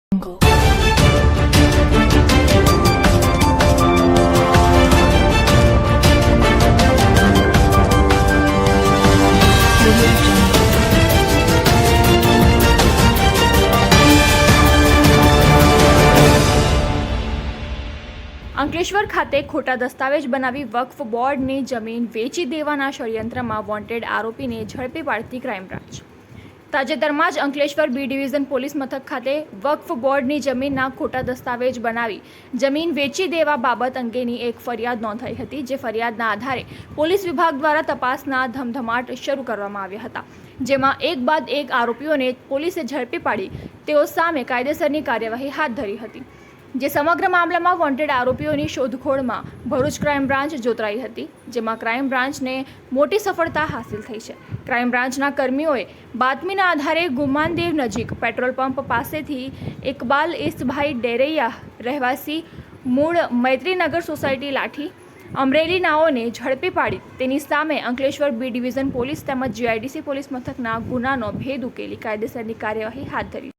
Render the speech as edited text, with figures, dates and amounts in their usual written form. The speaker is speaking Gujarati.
અંકલેશ્વર ખાતે ખોટા દસ્તાવેજ બનાવી વક્ફ બોર્ડની જમીન વેચી દેવાના ષડયંત્રમાં વોન્ટેડ આરોપીને ઝડપી પાડતી ક્રાઇમ બ્રાન્ચ। તાજેતરમાં જ અંકલેશ્વર બી ડિવિઝન પોલીસ મથક ખાતે વક્ફ બોર્ડની જમીનના ખોટા દસ્તાવેજ બનાવી જમીન વેચી દેવા બાબત અંગેની એક ફરિયાદ નોંધાઈ હતી, જે ફરિયાદના આધારે પોલીસ વિભાગ દ્વારા તપાસના ધમધમાટ શરૂ કરવામાં આવ્યા હતા, જેમાં એક બાદ એક આરોપીઓને પોલીસે ઝડપી પાડી તેઓ સામે કાયદેસરની કાર્યવાહી હાથ ધરી હતી। જે સમગ્ર મામલામાં વોન્ટેડ આરોપીઓની શોધખોળમાં ભરૂચ ક્રાઇમ બ્રાન્ચ જોતરાઈ હતી, જેમાં ક્રાઇમ બ્રાન્ચને મોટી સફળતા હાંસિલ થઈ છે। ક્રાઇમ બ્રાન્ચના કર્મીઓએ બાતમીના આધારે ગુમાનદેવ નજીક પેટ્રોલ પંપ પાસેથી ઇકબાલ ઇસભાઈ ડેરૈયા રહેવાસી મૂળ મૈત્રીનગર સોસાયટી લાઠી અમરેલી નાઓને ઝડપી પાડી તેની સામે અંકલેશ્વર બી ડિવિઝન પોલીસ તેમજ જીઆઈડીસી પોલીસ મથકના ગુનાનો ભેદ ઉકેલી કાયદેસરની કાર્યવાહી હાથ ધરી।